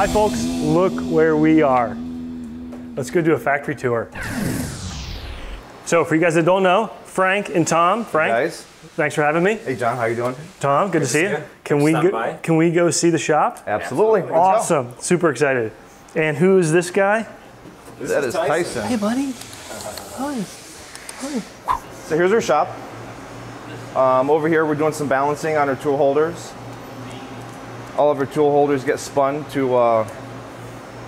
Hi folks, look where we are. Let's go do a factory tour. So for you guys that don't know, Frank and Tom. Frank, hey guys. Thanks for having me. Hey John, how you doing? Tom, good to see you. Can we go see the shop? Absolutely. Awesome, super excited. And who is this guy? That is Tyson. Hey buddy. Hi. Hi. So here's our shop. Over here we're doing some balancing on our tool holders. All of our tool holders get spun to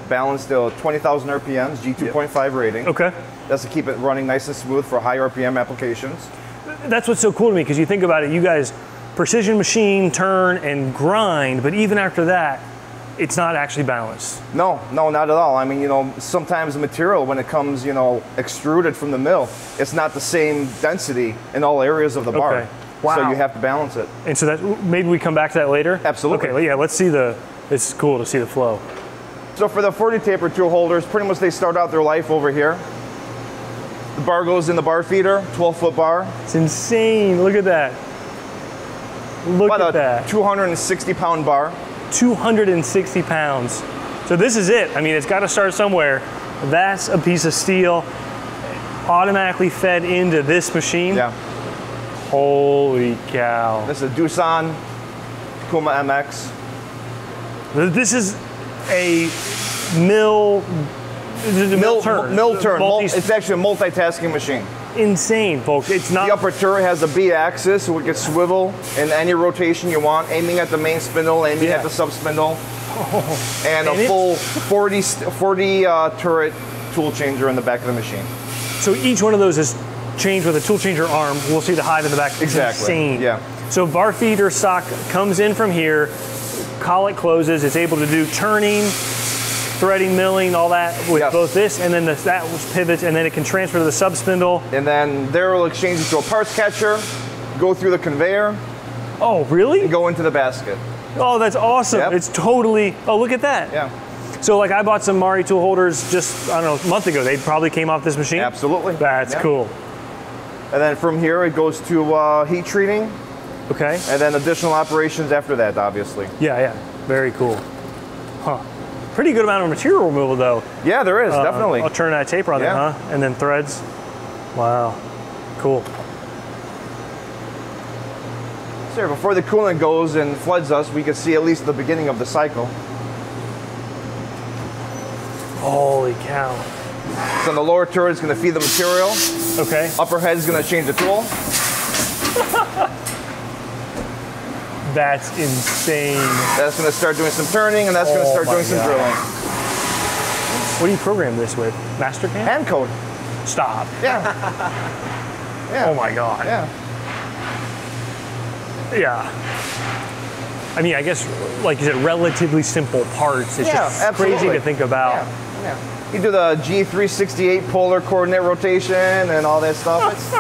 balance the 20,000 RPMs, G2.5 rating. Okay. That's to keep it running nice and smooth for high RPM applications. That's what's so cool to me, because you think about it, you guys precision machine, turn, and grind, but even after that, it's not actually balanced. No, not at all. I mean, you know, sometimes the material, when it comes, you know, extruded from the mill, it's not the same density in all areas of the bar. Okay. Wow. So you have to balance it. And so that, maybe we come back to that later? Absolutely. Okay, yeah, let's see it's cool to see the flow. So for the 40 taper tool holders, pretty much they start out their life over here. The bar goes in the bar feeder, 12-foot bar. It's insane, look at that. Look at that. 260-pound bar. 260 pounds. So this is it. I mean, it's got to start somewhere. That's a piece of steel automatically fed into this machine. Yeah. Holy cow. This is a Doosan Kuma MX. This is a mill turn. It's actually a multitasking machine. Insane, folks. It's not. The upper turret has a B axis, so it can swivel in any rotation you want, aiming at the main spindle, aiming at the sub spindle, and a full 40 turret tool changer in the back of the machine. So each one of those is changed with a tool changer arm. We'll see the hide in the back. It's exactly. Insane. Yeah. So bar feeder sock comes in from here, collet closes. It's able to do turning, threading, milling, all that with both this and then that pivots, and then it can transfer to the sub spindle. And then there will exchange it to a parts catcher, go through the conveyor. Oh, really? And go into the basket. Oh, that's awesome. Yep. It's totally, oh, look at that. Yeah. So like I bought some MariTool holders just, I don't know, a month ago. They probably came off this machine? Absolutely. That's cool. And then from here it goes to heat treating. Okay. And then additional operations after that, obviously. Yeah. Very cool. Huh. Pretty good amount of material removal though. Yeah, there is, definitely. I'll turn that taper on there, huh? And then threads. Wow. Cool. So before the coolant goes and floods us, we can see at least the beginning of the cycle. Holy cow. So the lower turret is going to feed the material. Okay. Upper head is going to change the tool. That's insane. That's going to start doing some turning, and that's going to start doing some drilling. What do you program this with? Mastercam? Hand code. Stop. Yeah. Oh my God. Yeah. Yeah. I mean, I guess, like you said, relatively simple parts. It's just crazy to think about. Yeah. You do the G368 polar coordinate rotation and all that stuff.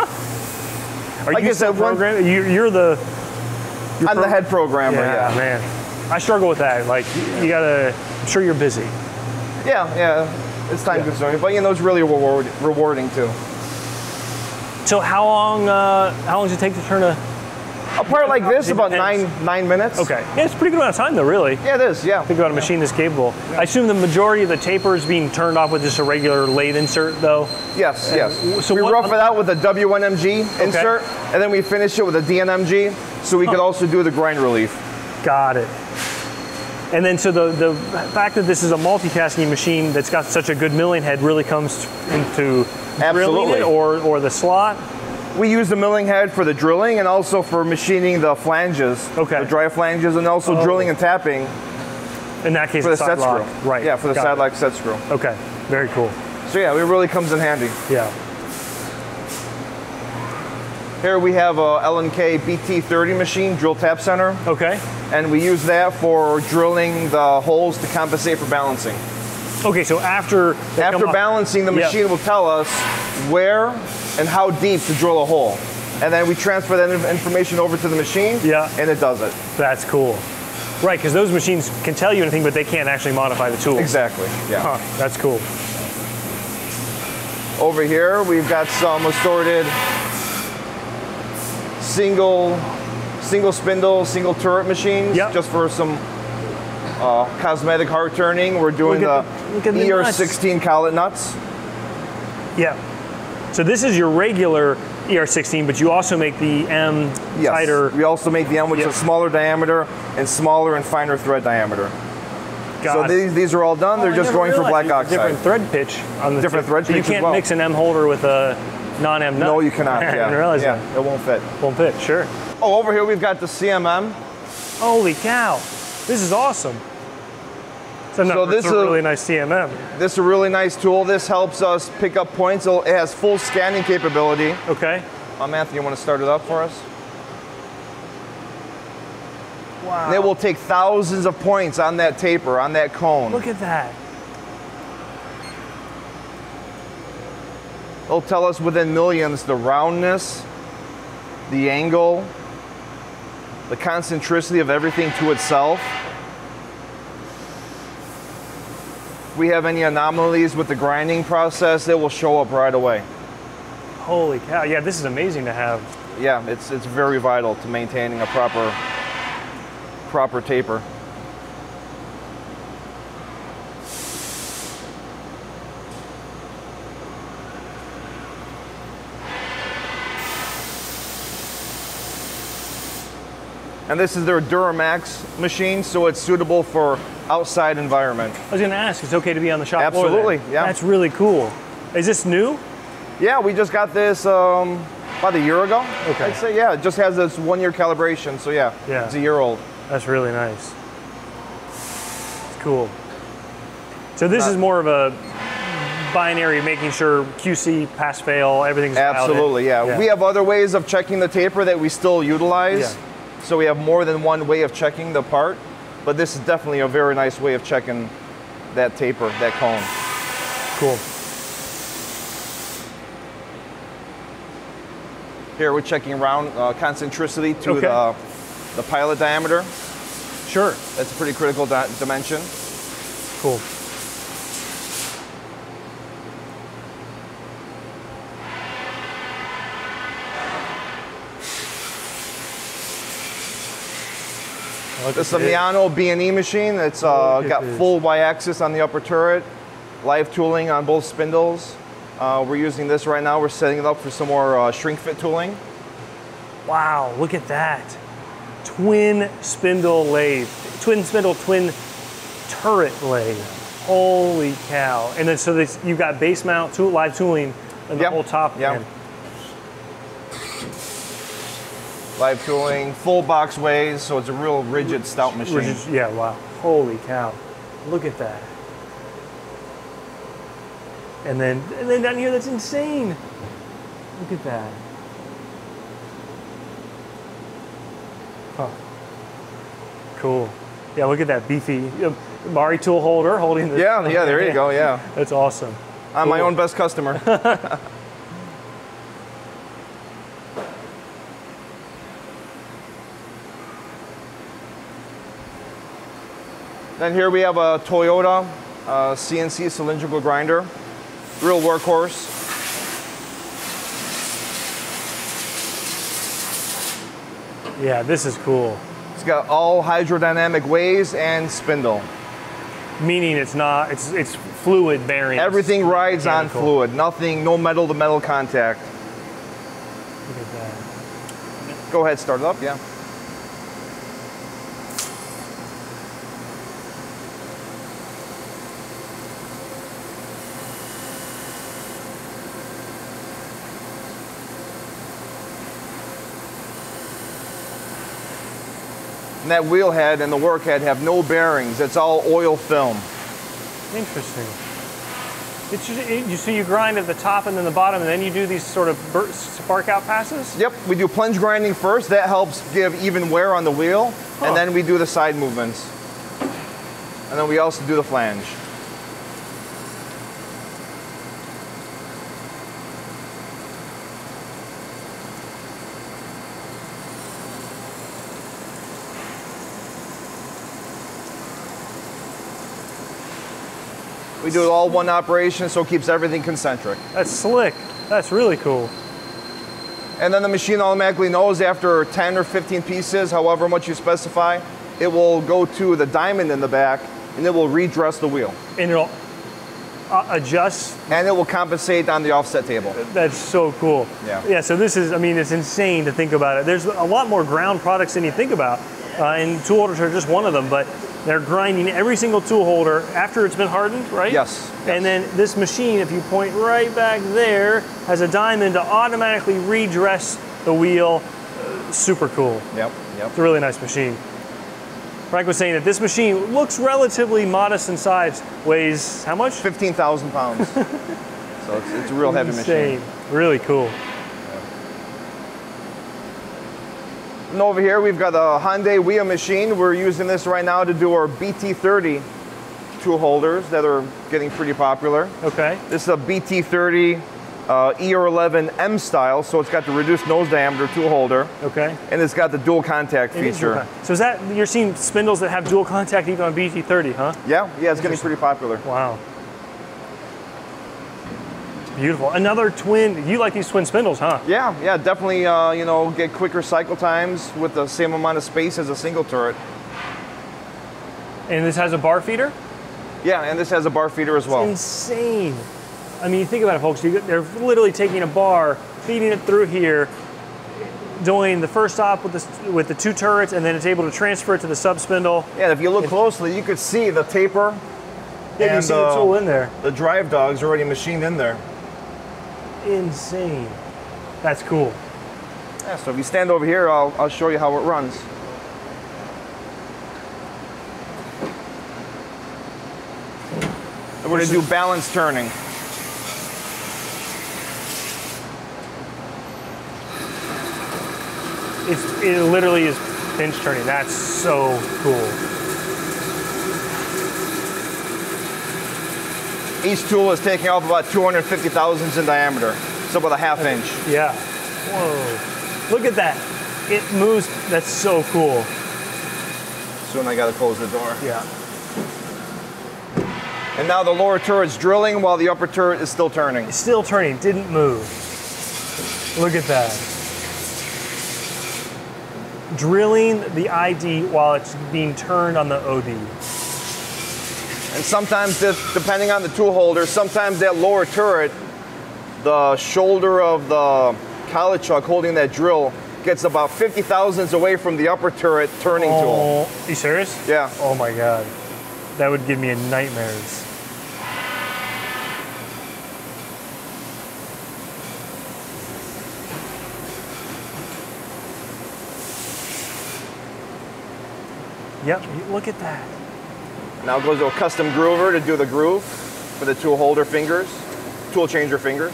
Are you still programming? You're the... I'm the head programmer, yeah. Man, I struggle with that. Like, you gotta, I'm sure you're busy. Yeah, it's time consuming, but you know, it's really rewarding too. So how long does it take to turn a part like this? About nine minutes. Okay, yeah, it's a pretty good amount of time though, really. Yeah, it is, yeah. Think about a machine that's capable. I assume the majority of the taper is being turned off with just a regular lathe insert though? Yes. So we rough it out with a WNMG insert, and then we finish it with a DNMG, so we could also do the grind relief. Got it. And then so the fact that this is a multitasking machine that's got such a good milling head really comes into drilling it or the slot? We use the milling head for the drilling and also for machining the flanges, the dry flanges, and also drilling and tapping. In that case, for the set screw. Right. Yeah, for the side lock set screw. Okay, very cool. So yeah, it really comes in handy. Yeah. Here we have a L&K BT30 machine, drill tap center. Okay. And we use that for drilling the holes to compensate for balancing. Okay, so after balancing, the machine will tell us where and how deep to drill a hole. And then we transfer that information over to the machine, and it does it. That's cool. Right, because those machines can tell you anything, but they can't actually modify the tool. Exactly, yeah. Huh, that's cool. Over here, we've got some assorted single spindle, single turret machines, just for some cosmetic hard turning. We're doing the ER16 collet nuts. Yeah. So this is your regular ER16, but you also make the M tighter. We also make the M, which is a smaller diameter and smaller and finer thread diameter. So these are all done. They're just going for black oxide. Different thread pitch on the different thread pitch. You can't mix an M holder with a non-M nut. No, you cannot. I didn't realize that. It won't fit. Won't fit. Sure. Oh, over here we've got the CMM. Holy cow! This is awesome. So this is a really nice CMM. This is a really nice tool. This helps us pick up points. It has full scanning capability. Okay. Anthony, you want to start it up for us? Wow. And it will take thousands of points on that taper, on that cone. Look at that. It'll tell us within millions the roundness, the angle, the concentricity of everything to itself. If we have any anomalies with the grinding process, it will show up right away. Holy cow, yeah, this is amazing to have. Yeah, it's very vital to maintaining a proper taper. And this is their Duramax machine, so it's suitable for outside environment. I was going to ask, it's okay to be on the shop floor? Absolutely, yeah. That's really cool. Is this new? Yeah, we just got this about a year ago. Okay. I'd say, yeah, it just has this 1 year calibration, so yeah, it's a year old. That's really nice. It's cool. So this is more of a binary, making sure QC, pass, fail, everything's absolutely, yeah. We have other ways of checking the taper that we still utilize. Yeah. So we have more than one way of checking the part, but this is definitely a very nice way of checking that taper, that cone. Cool. Here we're checking round concentricity to the pilot diameter. Sure. That's a pretty critical dimension. Cool. This is a Miano B&E machine. It's got full Y-axis on the upper turret, live tooling on both spindles. We're using this right now. We're setting it up for some more shrink fit tooling. Wow, look at that. Twin spindle lathe. Twin spindle, twin turret lathe. Holy cow. And then so this, you've got base mount, live tooling, and the whole top. Yeah. Live tooling, full box ways, so it's a real rigid, stout machine. Yeah, wow. Holy cow. Look at that. And then down here, that's insane. Look at that. Huh. Cool. Yeah, look at that beefy MariTool holder holding the... Yeah, there you go, yeah. That's awesome. I'm my own best customer. Then here we have a Toyota CNC cylindrical grinder, real workhorse. Yeah, this is cool. It's got all hydrodynamic ways and spindle. Meaning it's not, it's fluid bearing. Everything rides on fluid, nothing, no metal to metal contact. Look at that. Go ahead, start it up, yeah. And that wheel head and the work head have no bearings. It's all oil film. Interesting. So you grind at the top and then the bottom, and then you do these sort of spark out passes? Yep, we do plunge grinding first. That helps give even wear on the wheel. And then we do the side movements. And then we also do the flange. We do it all one operation, so it keeps everything concentric. That's slick. That's really cool. And then the machine automatically knows after 10 or 15 pieces, however much you specify, it will go to the diamond in the back, and it will redress the wheel. And it'll adjust. And it will compensate on the offset table. That's so cool. Yeah. Yeah, so this is, I mean, it's insane to think about it. There's a lot more ground products than you think about. And tool holders are just one of them, but they're grinding every single tool holder after it's been hardened, right? Yes. And then this machine, if you point right back there, has a diamond to automatically redress the wheel. Super cool. Yep. It's a really nice machine. Frank was saying that this machine looks relatively modest in size, weighs how much? 15,000 pounds. So it's a real heavy machine. Really cool. And over here we've got a Hyundai wheel machine. We're using this right now to do our BT30 tool holders that are getting pretty popular. Okay. This is a BT30 ER11 M style, so it's got the reduced nose diameter tool holder. Okay. And it's got the dual contact feature. So is that, you're seeing spindles that have dual contact even on BT30, huh? Yeah, it's getting pretty popular. Wow. Beautiful. Another twin, you like these twin spindles, huh? Yeah, definitely, you know, get quicker cycle times with the same amount of space as a single turret. And this has a bar feeder? Yeah, and this has a bar feeder as well. It's insane. I mean, think about it, folks. They're literally taking a bar, feeding it through here, doing the first stop with the two turrets, and then it's able to transfer it to the sub spindle. Yeah, if you look closely, you could see the taper. Yeah, you can see the tool in there. The drive dog's already machined in there. Insane. That's cool. Yeah, so if you stand over here, I'll show you how it runs. And we're going to do balance turning. It literally is pinch turning. That's so cool. Each tool is taking off about 250 thousandths in diameter. So about a ½ inch. Yeah. Whoa. Look at that. It moves. That's so cool. Soon I got to close the door. Yeah. And now the lower turret's drilling while the upper turret is still turning. It's still turning. Didn't move. Look at that. Drilling the ID while it's being turned on the OD. And sometimes, depending on the tool holder, sometimes that lower turret, the shoulder of the collet chuck holding that drill gets about 50 thousandths away from the upper turret turning tool. You serious? Yeah. Oh my God. That would give me nightmares. Yep, look at that. Now it goes to a custom groover to do the groove for the tool holder fingers, tool changer fingers.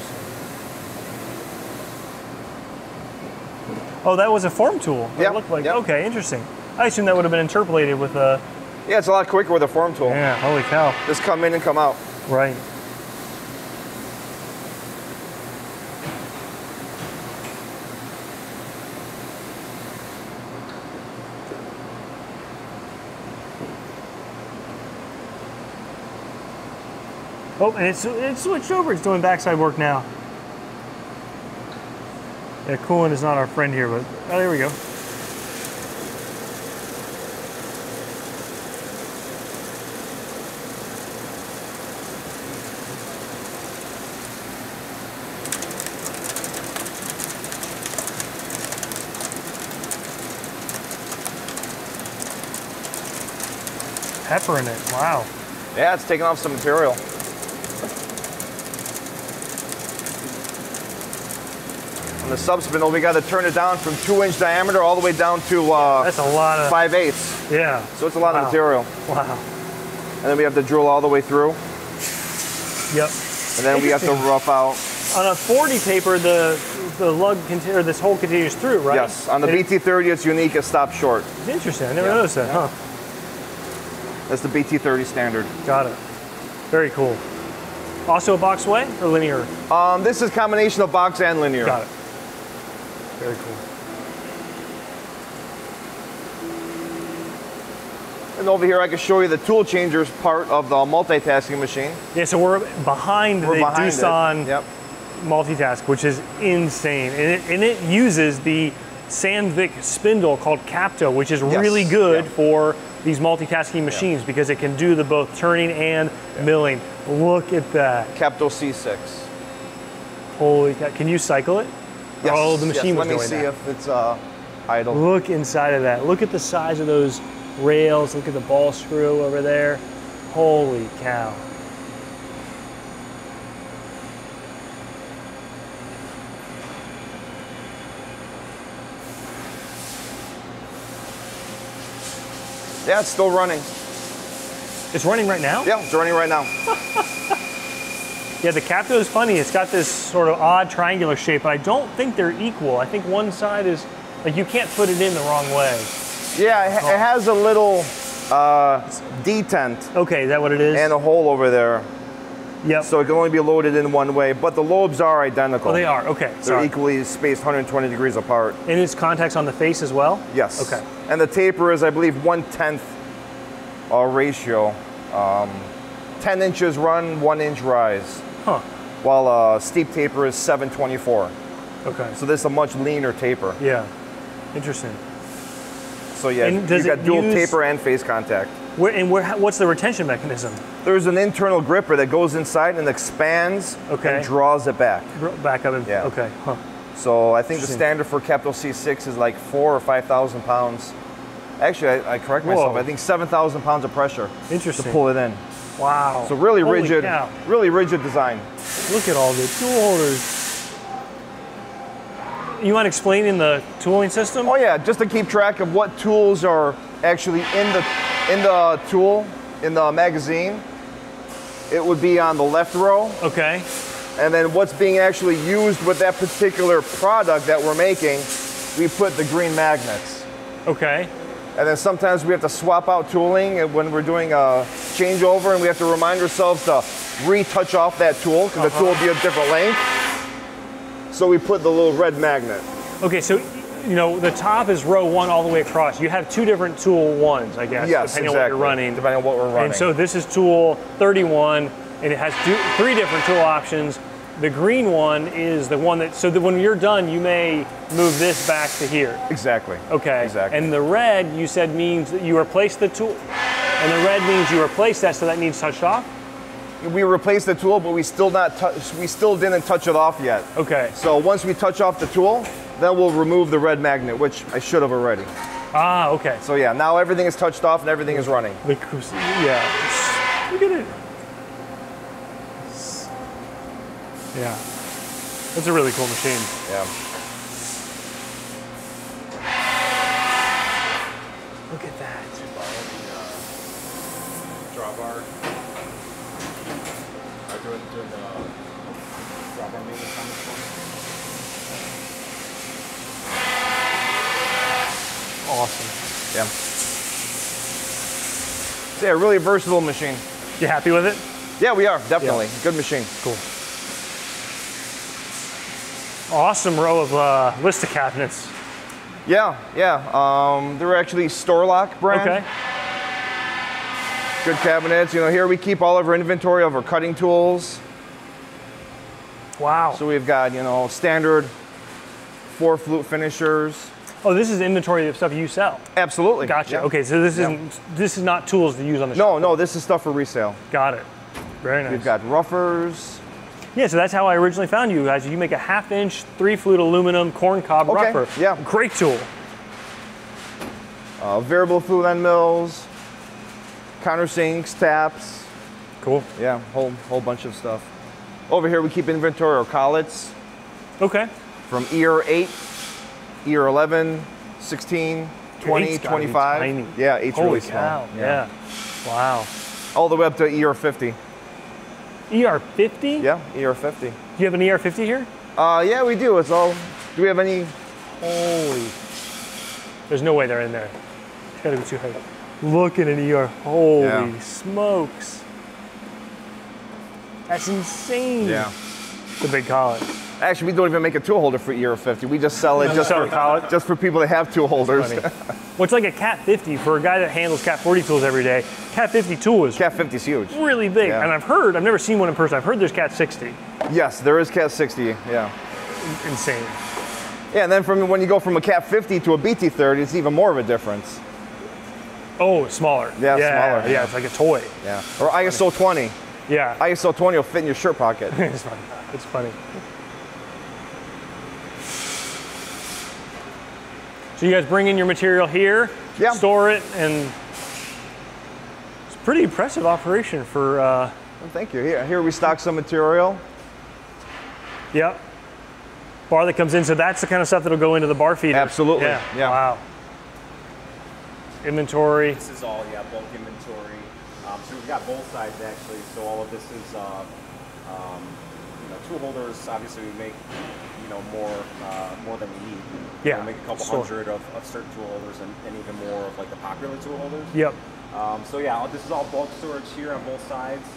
Oh, that was a form tool. Yeah. It looked like. Yep. Okay, interesting. I assume that would have been interpolated with a. Yeah, it's a lot quicker with a form tool. Yeah, holy cow. Just come in and come out. Right. Oh, and it's switched over. It's doing backside work now. Yeah, coolant is not our friend here, but oh, there we go. Pepper in it. Wow. Yeah, it's taking off some material. On the sub spindle, we got to turn it down from 2-inch diameter all the way down to that's a lot of 5/8. Yeah. So it's a lot of material. Wow. And then we have to drill all the way through. Yep. And then we have to rough out. On a 40 taper, the lug or this hole continues through, right? Yes. On the BT30, it's unique. It stops short. It's interesting. I never noticed that, huh? That's the BT30 standard. Got it. Very cool. Also a box way or linear? This is a combination of box and linear. Got it. Very cool. And over here, I can show you the tool changers part of the multitasking machine. Yeah, so we're behind the Doosan Yep. multitask, which is insane. And it uses the Sandvik spindle called Capto, which is really good for these multitasking machines because it can do the both turning and milling. Look at that. Capto C6. Holy cow. Can you cycle it? Yes. Oh, the machine was doing doing that. Let me see if it's idle. Look inside of that. Look at the size of those rails. Look at the ball screw over there. Holy cow. Yeah, it's still running. It's running right now? Yeah, it's running right now. Yeah, the Capto is funny. It's got this sort of odd triangular shape, but I don't think they're equal. I think one side is, like, you can't put it in the wrong way. Yeah, it has a little detent. Okay, is that what it is? And a hole over there. Yep. So it can only be loaded in one way, but the lobes are identical. Oh, they are, okay. They're equally spaced 120 degrees apart. And it's contacts on the face as well? Yes. Okay. And the taper is, I believe, 1/10 ratio. 10 inches run, 1 inch rise. Huh. While steep taper is 7/24. Okay. So this is a much leaner taper. Yeah. Interesting. So yeah, you've got dual taper and face contact. What's the retention mechanism? There's an internal gripper that goes inside and expands and draws it back. Back up and, yeah. Okay. Huh. So I think the standard for Capto C6 is like 4,000 or 5,000 pounds. Actually, I correct myself. I think 7,000 pounds of pressure to pull it in. Wow. So really rigid, really rigid design. Look at all the tool holders. You mind explaining the tooling system? Oh yeah, just to keep track of what tools are actually in the tool, in the magazine. It would be on the left row. Okay. And then what's being actually used with that particular product that we're making, we put the green magnets. Okay. And then sometimes we have to swap out tooling when we're doing a changeover, and we have to remind ourselves to retouch off that tool because the tool will be a different length. So we put the little red magnet. Okay, so you know the top is row 1 all the way across. You have 2 different tool 1s, I guess, depending on what you're running. Depending on what we're running. And so this is tool 31, and it has 3 different tool options. The green one is the one that, so that when you're done, you may move this back to here. Exactly. Okay. Exactly. And the red, you said, means that you replace the tool, and the red means you replace that, so that needs touched off? We replaced the tool, but we still didn't touch it off yet. Okay. So once we touch off the tool, then we'll remove the red magnet, which I should have already. Ah, okay. So yeah, now everything is touched off and everything is running. Yeah. Look at it. Yeah. That's a really cool machine. Yeah. Look at that. Drawbar. I'm doing the drawbar maintenance on this one. Awesome. Yeah. So yeah, really versatile machine. You happy with it? Yeah, we are, definitely. Yeah. Good machine. Cool. Awesome row of Lista cabinets. Yeah. They're actually Storlock brand. Okay. Good cabinets. You know, here we keep all of our inventory of our cutting tools. Wow. So we've got, you know, standard 4 flute finishers. Oh, this is inventory of stuff you sell? Absolutely. Gotcha. Yeah. Okay, so this is not tools to use on the shop. No, this is stuff for resale. Got it. Very nice. We've got roughers. Yeah, so that's how I originally found you guys. You make a 1/2-inch 3-flute aluminum corncob rougher. Yeah. Great tool. Variable flute end mills, countersinks, taps. Cool. Yeah, whole bunch of stuff. Over here we keep inventory of collets. Okay. From ear 8, ear 11, 16, 20, 25. Tiny. Yeah, 8's Holy really cow. small. Yeah. Wow. All the way up to ear 50. ER50? Yeah, ear 50. Do you have an ER50 here? Yeah, we do. It's all. Do we have any? Holy. There's no way they're in there. It's gotta be too heavy. Look at an ER. Holy smokes. That's insane. Yeah. It's a big collet. Actually, we don't even make a tool holder for ear 50. We just sell it just for people that have tool holders. Well, it's like a CAT50 for a guy that handles CAT40 tools every day. CAT50 tool is CAT50 is huge. Really big. Yeah. And I've never seen one in person. I've heard there's CAT60. Yes, there is CAT60. Yeah. Insane. Yeah, and then from when you go from a CAT50 to a BT30, it's even more of a difference. Oh, smaller. Yeah, smaller. Yeah, it's like a toy. Yeah. Or ISO 20. Yeah. ISO 20 will fit in your shirt pocket. It's funny. It's funny. So you guys bring in your material here, store it, and it's a pretty impressive operation for. Well, thank you. Here we stock some material. Yep. Bar that comes in, so that's the kind of stuff that'll go into the bar feeder. Absolutely. Yeah. Wow. Inventory. This is all, bulk inventory. So we've got both sides actually. So all of this is, tool holders. Obviously, we make, more than we need. Yeah. We make a couple hundred of certain tool holders, and even more of like the popular tool holders. Yep. So yeah, this is all bulk storage here on both sides.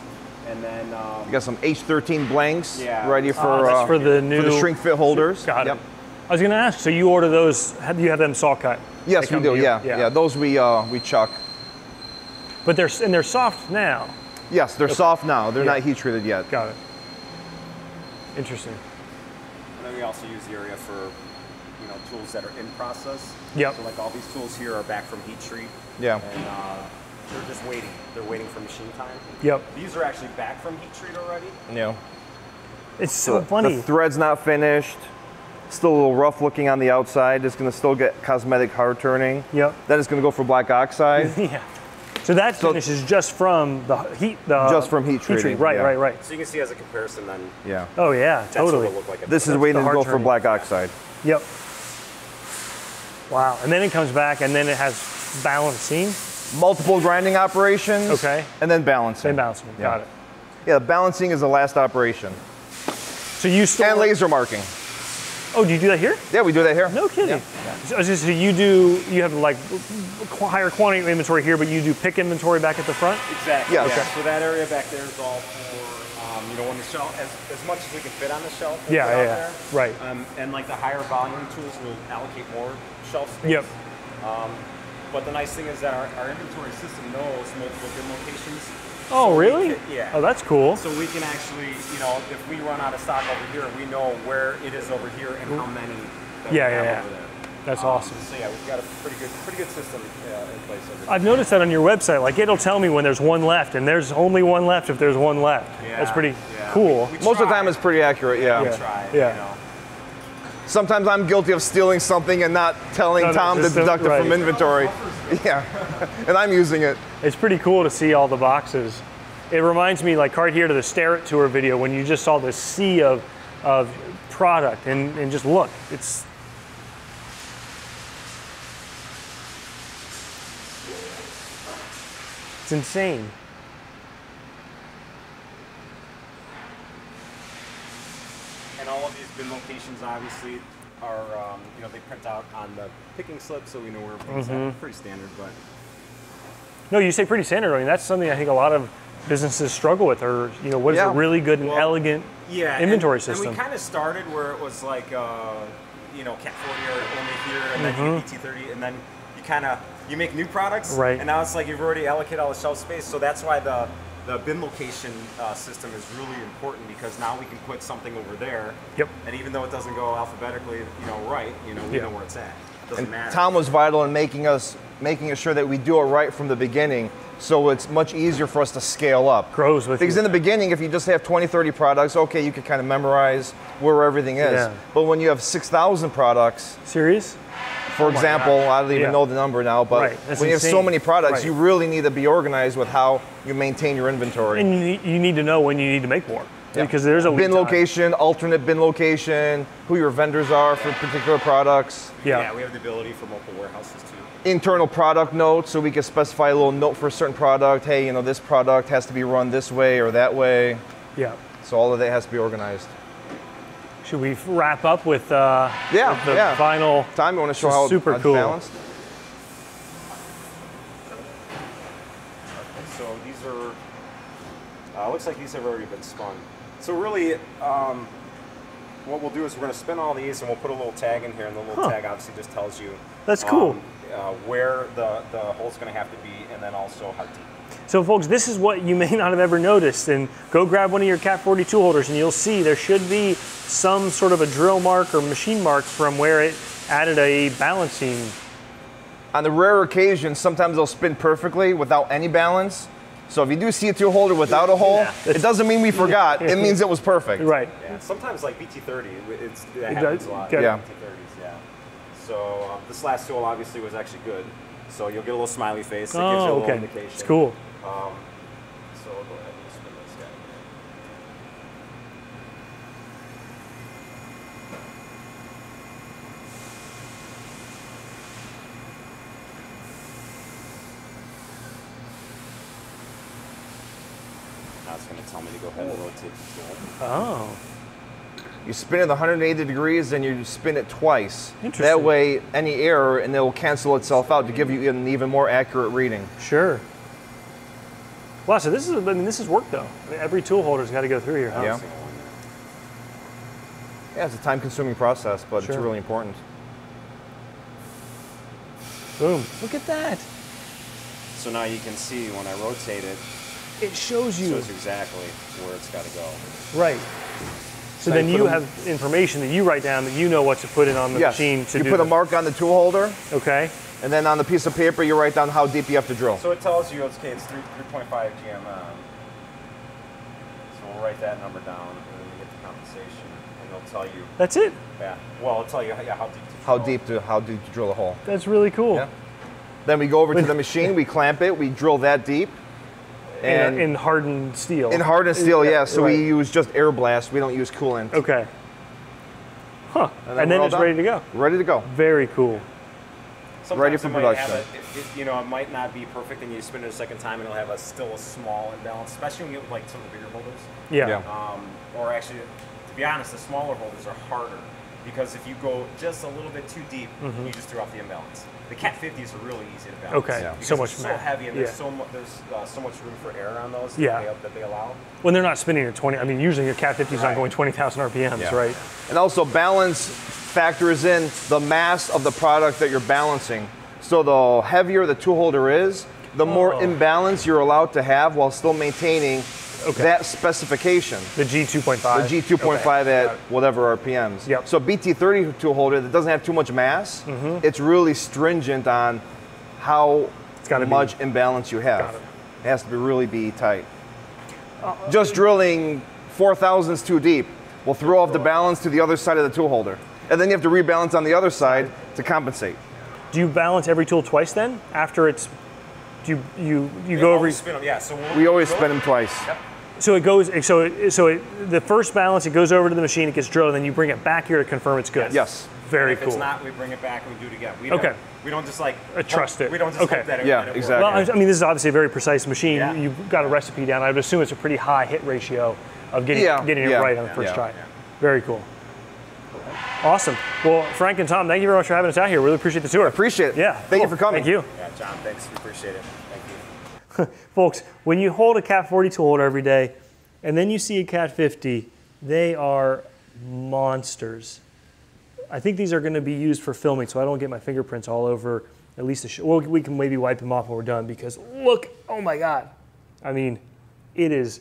And then you got some H13 blanks ready for that's for the new for the shrink fit holders. Got it. I was going to ask, so you order those? Do you have them saw cut? Yes, we do. Yeah. Those we chuck. But they're soft now. Yes, they're soft now. They're not heat treated yet. Got it. Interesting. And then we also use the area for tools that are in process. Yep. So like all these tools here are back from heat treat. Yeah. And they're just waiting. They're waiting for machine time. Yep. These are actually back from heat treat already. Yeah. It's so funny. The thread's not finished. Still a little rough looking on the outside. It's going to still get cosmetic hard turning. Yep. Then it's going to go for black oxide. Yeah. So that finish is just from the heat. Just from heat treating. Right. So you can see as a comparison then. Yeah. Oh yeah, That's totally. what it'll look like. This is waiting to go for black oxide. Yep. Wow. And then it comes back, and then it has balancing. Multiple grinding operations. Okay. And then balancing. Got it. Yeah, balancing is the last operation. So you store. And laser marking. Oh, do you do that here? Yeah, we do that here. No kidding. Yeah. So you have like higher quantity of inventory here, but you do pick inventory back at the front? Exactly. Yeah. Okay. So that area back there is all for, on the shelf, as much as we can fit on the shelf. Yeah. There. Right. And like the higher volume tools will allocate more shelf space. Yep. But the nice thing is that our inventory system knows multiple bin locations. Oh, so really? Yeah. Oh, that's cool. So we can actually, if we run out of stock over here, we know where it is over here and how many that we have over there. That's awesome. So yeah, we've got a pretty good system in place over there. I've noticed that on your website, like it'll tell me when there's one left, and there's only one left if there's one left. Yeah. That's pretty cool. We Most of the time it's pretty accurate, We try, Yeah. Sometimes I'm guilty of stealing something and not telling Tom to deduct it from inventory. Yeah, and I'm using it. It's pretty cool to see all the boxes. It reminds me, like right here to the Stare It Tour video, when you just saw this sea of product, and just look, it's insane. And all of these bin locations obviously are, they print out on the picking slip, so we know where everything's at. Pretty standard, but. No, you say pretty standard. I mean, that's something I think a lot of businesses struggle with, or what is a really good and elegant inventory system. And we kind of started where it was like, CAT40 or only here, and then you BT30, and then you make new products, right? And now it's like you've already allocated all the shelf space, so that's why the bin location system is really important, because now we can put something over there. Yep. And even though it doesn't go alphabetically, right, we know where it's at. It doesn't matter. Tom was vital in making sure that we do it right from the beginning, so it's much easier for us to scale up. Grows with Because in the beginning, if you just have 20, 30 products, okay, you can kind of memorize where everything is. Yeah. But when you have 6,000 products, Serious? for example, I don't even know the number now, but when you have so many products, you really need to be organized with how you maintain your inventory. And you need to know when you need to make more. Yeah. Because there's a bin location, alternate bin location, who your vendors are for particular products. Yeah, we have the ability for multiple warehouses too. Internal product notes, so we can specify a little note for a certain product. Hey, this product has to be run this way or that way. Yeah. So all of that has to be organized. Should we wrap up with the final? Tom, you want to show how super it's cool. balanced? So these are, looks like these have already been spun. So really, what we'll do is we're going to spin all these, and we'll put a little tag in here, and the little tag obviously just tells you that's cool. Where the hole's going to have to be, and then also how deep. So folks, this is what you may not have ever noticed, and go grab one of your CAT40 tool holders and you'll see there should be some sort of a drill mark or machine mark from where it added a balancing. On the rare occasion, sometimes they'll spin perfectly without any balance. So if you do see a tool holder without a hole, it doesn't mean we forgot. It means it was perfect. Right. Yeah. Sometimes like BT30, that happens a lot. Yeah. BT30s, yeah. So this last tool obviously was actually good. So you'll get a little smiley face. That gives you a little indication. It's cool. So we'll go ahead and spin this guy. Now it's going to tell me to go ahead and rotate the tool. Oh. You spin it 180 degrees and you spin it twice. Interesting. That way, any error, and it will cancel itself out to give you an even more accurate reading. Sure. Wow, so this is, I mean, this is work though. I mean, every tool holder's got to go through here, huh? Yeah. Yeah, it's a time-consuming process, but it's really important. Boom. Look at that. So now you can see when I rotate it, It shows you. it shows exactly where it's got to go. Right. So then you have information that you write down that you know what to put in on the machine to do. You put a mark on the tool holder. Okay. And then on the piece of paper, you write down how deep you have to drill. So it tells you, okay, it's 3.5 GMM. So we'll write that number down, and then you get the compensation, and it'll tell you. That's it. Yeah. Well, it'll tell you how deep to drill. How deep to drill a hole. That's really cool. Yeah. Then we go over to the machine, we clamp it, we drill that deep. And in hardened steel. In hardened steel, yeah. So we use just air blast. We don't use coolant. Okay. Huh. And then it's ready to go. Ready to go. Very cool. Sometimes ready for production. It might not be perfect, and you spin it a second time, and it'll have still a small imbalance, especially when you get like some of the bigger holders. Yeah. Or actually, to be honest, the smaller holders are harder because if you go just a little bit too deep, you just throw off the imbalance. The CAT50s are really easy to balance. Okay. Because So much they're so heavy, and there's so much room for error on those that they allow. When they're not spinning at 20, I mean, usually your CAT50 is not going 20,000 RPMs, right? And also balance factors in the mass of the product that you're balancing. So the heavier the tool holder is, the more imbalance you're allowed to have while still maintaining that specification. The G2.5. The G2.5 at whatever RPMs. Yep. So BT30 tool holder that doesn't have too much mass, it's really stringent on how much imbalance you have. It has to really tight. Just drilling 4 thousandths too deep will throw off the balance to the other side of the tool holder. And then you have to rebalance on the other side to compensate. Do you balance every tool twice then? After it's, you go over? Spin them, yeah. So we always spin them twice. Yep. So it goes, the first balance, it goes over to the machine, it gets drilled, and then you bring it back here to confirm it's good. Yes. Very cool. If it's not, we bring it back and we do it again. We don't just like trust it. We don't just hope that it exactly. Well, I mean, this is obviously a very precise machine. Yeah. You've got a recipe down. I would assume it's a pretty high hit ratio of getting it right on the first try. Very cool. Awesome. Well, Frank and Tom, thank you very much for having us out here. Really appreciate the tour. Appreciate it. Yeah. Thank you for coming. Thank you. Yeah, John, thanks. We appreciate it. Thank you. Folks, when you hold a CAT40 tool holder every day, and then you see a CAT50, they are monsters. I think these are going to be used for filming, so I don't get my fingerprints all over at least the well, we can maybe wipe them off when we're done, because look, oh my God. I mean, it is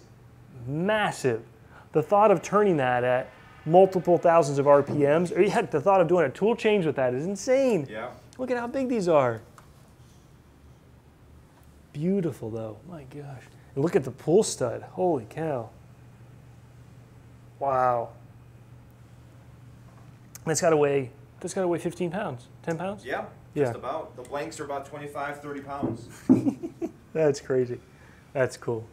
massive. The thought of turning that at multiple thousands of RPMs, or heck, the thought of doing a tool change with that is insane. Yeah. Look at how big these are. Beautiful though, my gosh. And look at the pull stud, holy cow. Wow. That's gotta weigh 15 pounds, 10 pounds? Yeah, Yeah. just about. The blanks are about 25, 30 pounds. That's crazy. That's cool.